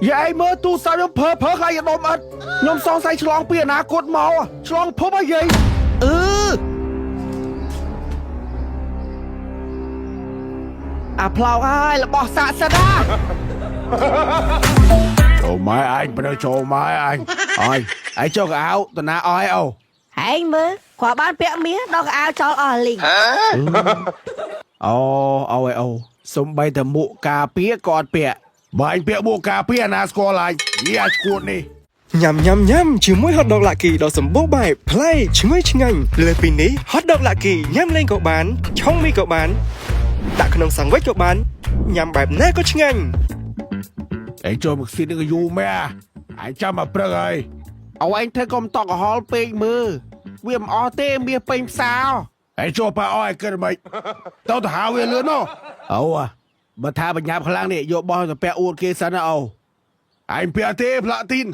Vậy mơ tu sao nhóm phơ khai đồm ật. Nhóm son say chlong bia ná cột màu à. Chlong phơ bao vậy? Plau ai là bỏ xạ xa ra. Trời mai anh, bây giờ trời mai anh. Ôi, anh cho cái áo, tao ná oi âu. Anh mơ, quả bán bẹ mía, đó cái áo cho ở lình. Ôi, xong bây giờ mụ cà pía còn bẹ. Mà anh bẹ mụ cà pía ná score lại. Dạ, cuộn đi. ញ៉ាំញ៉ាំញ៉ាំជាមួយ hot dog លាក់គីដ៏សម្បូរបែបប្លែកឈ្ងុយឆ្ងាញ់លើពីនេះ hot dog លាក់គីញ៉ាំលេងក៏បានឆុងមីក៏បានដាក់ក្នុងសាំងវិចក៏បានញ៉ាំបែបណាក៏ឆ្ងាញ់ Anh cho một xin cái dù mẹ. Anh chăm mà prơ ơi. Anh thấy con tọc ở hall pênh mơ. Viêm ó tê mía pênh sao. Anh cho bà oi cơ mày. Tao thả hào về lớn đó. Bà thả bà nhạp khả năng này dụ bò rồi bẹ uột kia sẵn à Anh bẹ tê lạ tin.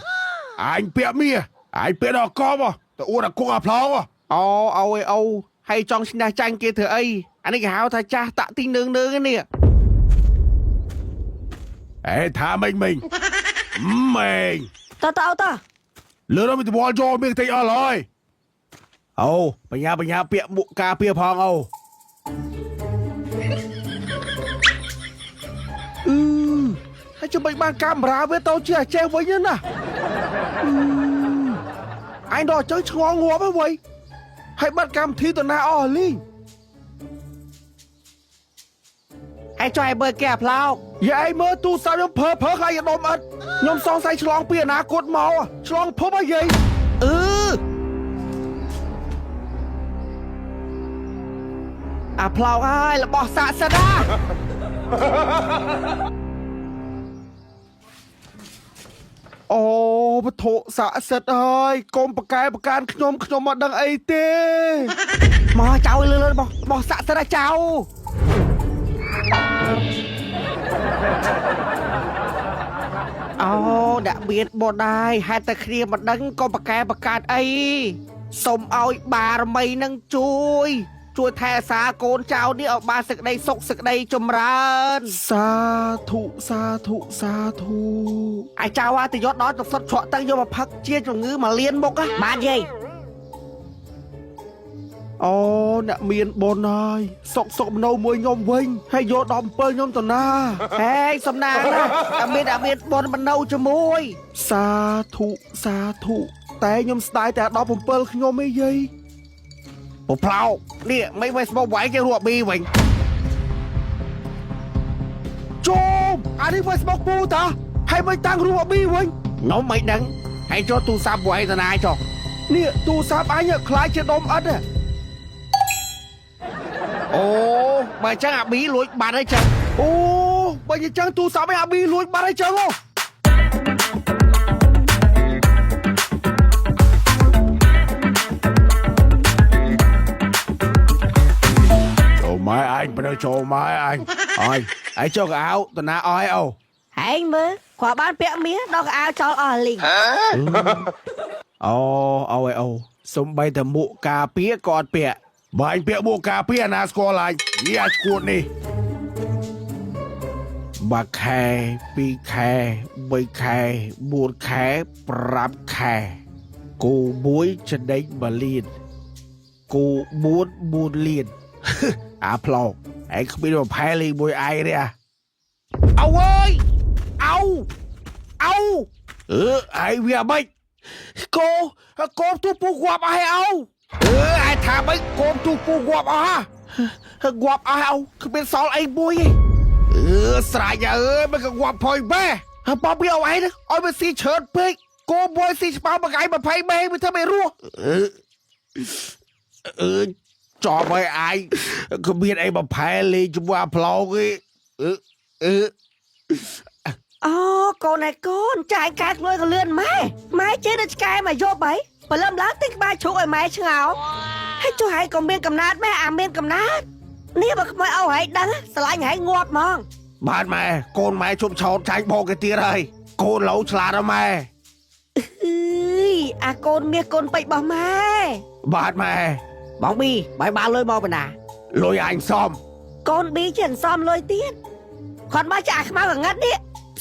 Anh bẹ mía. Anh bẹ đỏ con mà. Tao uột là con à plau à. Hay trong xin đa chanh kia thử ấy. Anh ấy hào thả cha tạ tin nương cái nè. Ê thả mình Mình Ta Lỡ đó mình bỏ cho mình thấy ở rồi bà nhà bịa mụ ca bịa phong Hay cho mình ban camera với tao chia che với nhân à Anh đòi chơi ngon ngó với vậy Hãy bắt cam thi tuần nào Linh Anh cho em bơi kẹp lao Vậy mơ tu sao nhóm phơ khai đồm ật Nhóm son say chlong bia ná cột màu à Chlong phơ bao vậy Plau ai là bỏ xạ xa ra Bà thộ xạ sật ơi Công bà can khnhóm mà đăng ấy tê Mà cháu lên bỏ xạ xa ra cháu đã biết bộ đài Hai ta kia mà đăng có bà can ấy Xong ôi bà mây nâng chui Chui thè xa con cháu đi ở ba sực đây sốc sực đây chùm rơn Sa thụ Ai cháu á thì giót đó trong sốt chọn tăng vô mà phắc chia cho ngư mà liên mục á Bán gì? Nạ miền bồn ơi Sọc nâu mùi nhôm vinh Hay vô đòm bơ nhôm tần na Ê xâm nà Đã miền bồn mà nâu cho mùi Sa thụ Té nhôm style té đòm bơ nhôm mấy gì Bộ plau Nè mấy Facebook quái cái ruột bi mình Chôm Anh đi Facebook bù ta Hay mấy tăng ruột bi mình Nó mấy đắng Hay cho tu sạp quái tần ai cho Nè tu sạp ai nhờ khai trên đôm ớt à Bà chẳng bí lùi bà đây chẳng Bà như chẳng tu sạp bí lùi bà đây chẳng Mai anh, bây giờ trời mai anh Anh cho cái áo, tao ná oi Anh mơ, quả bán bẹ mía, đó cái áo cho ở lình Xong bây giờ mụ cà pía còn bẹ Mà anh bịa mụ cà pía ná score lại Dạ, cuộn đi Bà khe, bi khe, bầy khe, buồn khe, prap khe Cô bối chân đánh bà liền Cô buồn liền Plau Anh không biết mà phá liền bôi ai đấy à ơi Ai vì bệnh Cô tu pu guap ai Ai thả bệnh cô tu pu guap Guap ai không biết sao anh bôi Sài nhà ơi mấy cái guap phôi bê Bà biết ai đó Ôi mà xì chợt bê Cô bôi xì bao mà gái mà phây bê mà thơ mẹ rua Cho mấy ai Không biết anh mà phá lên cho bà plau cái Con này con Chạy cát nuôi con lươn Máy chế được cái mà vô bấy Bà lâm lá tích ba chú ở máy chứ ngào Hay chú hãy còn miên cầm nát miên cầm nát Nếu mà không ai hãy đắng Sao lại hãy ngọt mong Bạn mẹ Con mẹ chụp chọn tránh bộ cái tia đây Con lấu chả đó mẹ Con miên con bạch bảo mẹ Bạn mẹ Bóng bi Bởi ba lôi mò bà nà Lôi anh xóm Con bi chẳng xóm lôi tiết Còn ba chả khá mà ngắt đi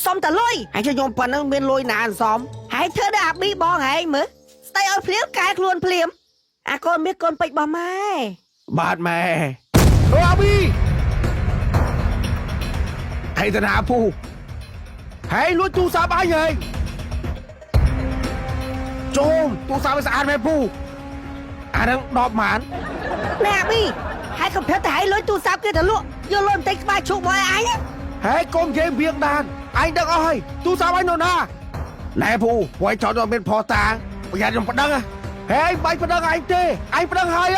សុំតលុយហើយខ្ញុំប៉ុណ្ណឹងមានលុយណានសមហើយធ្វើដល់អាប៊ីបងហែងមើលស្ដីឲ្យភ្លាមកែខ្លួនភ្លាមអាកូនមានកូនពេជ្ររបស់ម៉ែ បាទម៉ែអូអាប៊ីហើយតាណាពូហើយលួចទូរស័ព្ទអញហើយចូលទូរស័ព្ទឲ្យស្អាតមែនពូអានឹង10ម៉ាន ណែអាប៊ីហើយកុំប្រាប់តែឲ្យលុយទូរស័ព្ទគេទៅលក់យកលុយបន្តិចក្បាលឈូកមកឲ្យអញ ហើយកុំនិយាយវាងដានអញដឹងអស់ហើយទូរស័ព្ទអញនៅណាណែពូពួកឯងចោលដល់មានផោះតាងប្រយ័ត្នខ្ញុំប្តឹងហើយបាច់ប្តឹងអញទេអញប្តឹងហើយ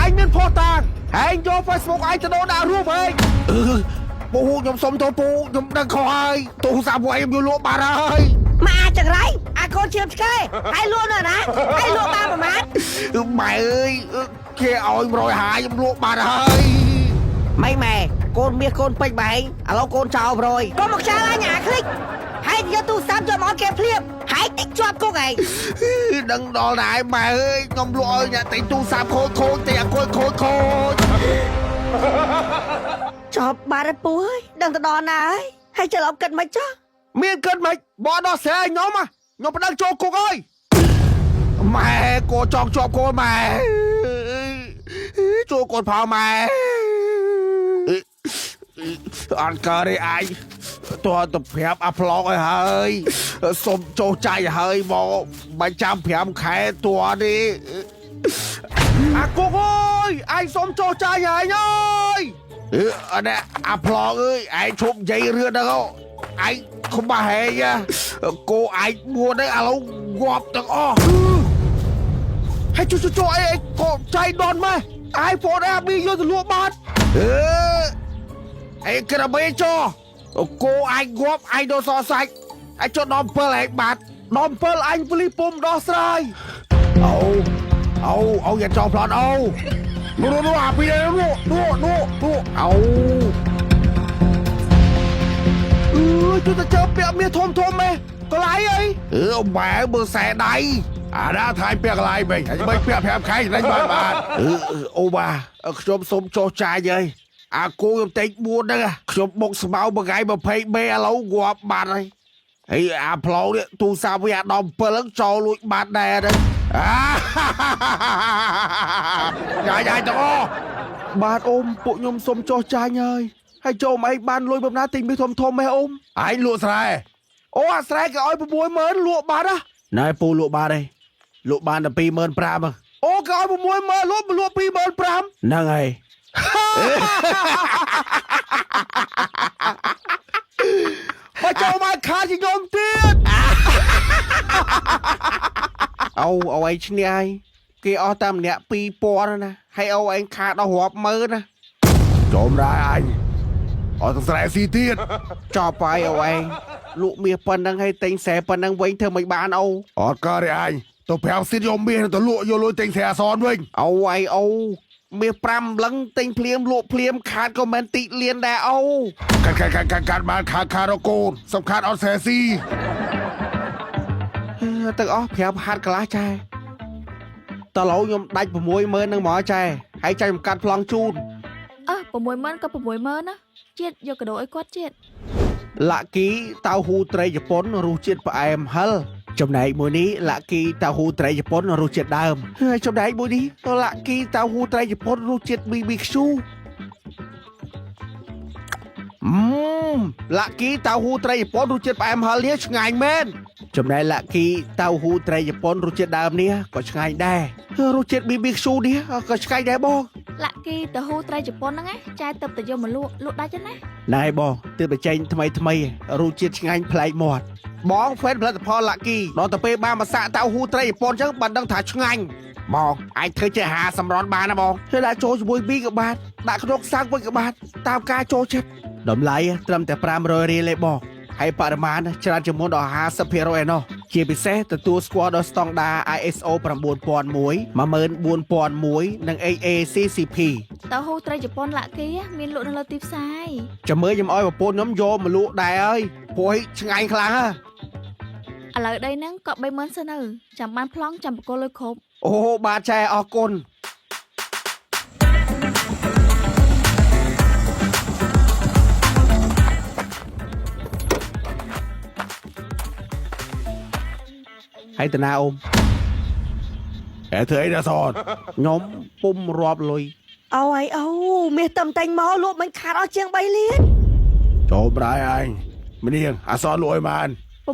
អញមានផោះតាងហើយយក Facebook អញទៅដូរដាក់រូបហេពូខ្ញុំសុំទោសពូខ្ញុំដឹងខុសហើយទូរស័ព្ទពួកឯងខ្ញុំយកលក់បាត់ហើយ មកអាចចង្រៃអាកូនឈាមឆ្កែហើយលក់នៅណាហើយលក់បានប្រហែល ម៉ែអើយគេឲ្យ150ខ្ញុំលក់បាត់ហើយ ម៉ែកូនមាសកូនពេជ្របែងឥឡូវកូនចោល100កុំមកខ្យល់អញអាឃ្លិចហើយយកទូរស័ព្ទយកមកគេភ្លាមហើយតិចជាប់គុកឯង ដឹងដល់ដែរម៉ែអើយខ្ញុំលក់ឲ្យអ្នកទិញទូរស័ព្ទខូចតែអត់ខូច ចប់បាត់ហើយពូអើយដឹងទៅដល់ណាហើយច្រឡំគិតមិនចោះ មានគិតមិនបងដោះស្រាយខ្ញុំខ្ញុំប្តឹងចូលគុកអើយម៉ែកូនចង់ជាប់កូនម៉ែចូលកូនផោម៉ែអត់កើតទេអាយតើទៅប្រាប់អាប្លុកឲ្យហើយសុំចូលចាយហើយមកបាច់ចាំ5ខែតើនេះអាគុកអើយឯងសុំចូលចាយហើយអើយអត់អាប្លុកអើយឯងឈប់និយាយរឿងហ្នឹងឯងខ្មាស់ហេងគោឯងមួនហ្នឹងឥឡូវងាប់ទាំងអស់ហើយជួយអីកូនចៃដនម៉ែឯងពោតអាប៊ីយកទៅលក់បាត់អេក្របីចោគោឯងងាប់ឯងដល់សសាច់ឯងចុះដល់7ឯងបាត់ដល់7អញពលីពុំដោះស្រាយអូយ៉ាចោប្លន់អូនោះអាប៊ីនោះអូជួយទៅជើពាក់មាសធំម៉េះកន្លែងអីម៉ែមើលខ្សែដៃអាណាថៃពាក់កន្លែងវិញហើយមិនពាក់5ខែលេងបានអូបាខ្ញុំសុំចោះចាយហើយអាគូខ្ញុំតែ4ហ្នឹងខ្ញុំបុកស្មៅមួយថ្ងៃ20មេឥឡូវងាប់បាត់ហើយអាផ្លូវនេះទូរស័ព្ទវាអាដល់7ហ្នឹងចោលលួចបាត់ដែរហ្នឹងយាយទាំងអស់បាទអ៊ំពួកខ្ញុំសុំចោះចាយហើយចូលមកអីបានលុយបំណាទិញមាសធំម៉ែអ៊ំឯងលក់ស្រែអូអាស្រែគេឲ្យ60000លក់បាត់ណែពូលក់បាត់ហើយលក់បានតែ25000អូគេឲ្យ60000លក់25000ហ្នឹងហើយបើចូលមកខាតខ្ញុំទៀតអូឯងឈ្នះហើយគេអស់តែម្នាក់2000ណាហើយអូឯងខាតដល់រាប់ម៉ឺនណាចូលរ៉ាអញអត់ទៅស្រែស៊ីទៀតចប់ហើយអូឯងលក់មាសប៉ុណ្ណឹងហើយទិញខ្សែប៉ុណ្ណឹងវិញធ្វើមិនបានអូអត់កើតទេអញទៅ5ស៊ីតយកមាសទៅលក់យកលុយទិញខ្សែអសនវិញអូឯងអូមាស5លឹងទិញភ្លាមលក់ភ្លាមខាតក៏មិនតិចលៀនដែរអូកាត់បានខាតរកូនសំខាន់អត់ខ្សែស៊ីទាំងអស់5ហាត់កន្លះចែតឡូវខ្ញុំដាច់60000នឹងមកចែហើយចែកាត់ប្លង់ជូន60000ក៏60000ណាជាតិយកកដោឲ្យគាត់ជាតិឡាក់គីតៅហ៊ូត្រីជប៉ុនរសជាតិផ្អែមហឹលចំណែកមួយនេះឡាក់គីតៅហ៊ូត្រីជប៉ុនរសជាតិដើមហើយចំណែកមួយនេះឡាក់គីតៅហ៊ូត្រីជប៉ុនរសជាតិ BBQ ឡាក់គីតៅហ៊ូត្រីជប៉ុនរសជាតិផ្អែមហឹលនេះឆ្ងាញ់មែនចំណែកឡាក់គីតៅហ៊ូត្រីជប៉ុនរសជាតិដើមនេះក៏ឆ្ងាញ់ដែររសជាតិ BBQ នេះក៏ឆ្ងាញ់ដែរបងឡាក់គីតៅហ៊ូត្រីជប៉ុនហ្នឹងចាយទឹកទៅយកមកលក់ដាច់ទេណាណែបងទើបបញ្ចេញថ្មីរសជាតិឆ្ងាញ់ប្លែកមាត់បងហ្វេនផលិតផលឡាក់គីដល់ទៅពេលបានមកសាក់តៅហ៊ូត្រីជប៉ុនអញ្ចឹងបានដឹងថាឆ្ងាញ់បងអាចធ្វើជាអាហារសម្រន់បានណាបងធ្វើដាក់ចូលជាមួយមីក៏បានដាក់ក្នុងសាំងវិញក៏បានតាមការចូលចិត្តតម្លៃត្រឹមតែ500រៀលទេបងហើយបរិមាណច្រើនជាងមុនដល់ 50% ឯណោះជាពិសេសទទួលស្គាល់ដល់ស្តង់ដារ ISO 9001 14001 និង AACCP តៅហ៊ូត្រីជប៉ុនឡាក់គីមានលក់នៅលើទីផ្សារចាំមើលខ្ញុំឲ្យប្រពន្ធខ្ញុំយកមកលក់ដែរហើយព្រោះឆ្ងាញ់ខ្លាំងហ៎ឥឡូវដីហ្នឹងក៏30000សិនទៅចាំបានប្លង់ចាំបកលលុយគ្រប់អូបាទចែអរគុណ ហើយតាណាអូមអេធ្វើអីណាសនខ្ញុំពុំរាប់លុយ អូយអូមាសតំតែងមកលក់មិនខាតអស់ជាង3លាន ចូលប្រៃអញម្នាងអសនលុយបាន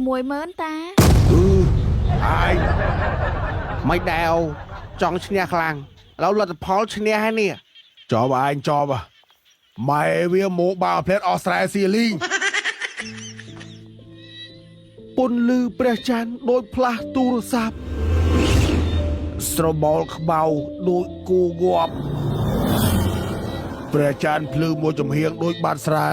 60000តា អញមិនដែលចង់ឈ្នះខ្លាំងឥឡូវលទ្ធផលឈ្នះហើយនេះចប់អញចប់ម៉ែវាមកបាល់ផ្លែតអស់ស្រែសៀលីងពុនលឺព្រះច័ន្ទដូចផ្លាស់ទូរស័ព្ទស្របល់ក្បៅដូចគូងាប់ព្រះច័ន្ទភ្លឺមួយចំហៀងដូចបាត់ស្រែ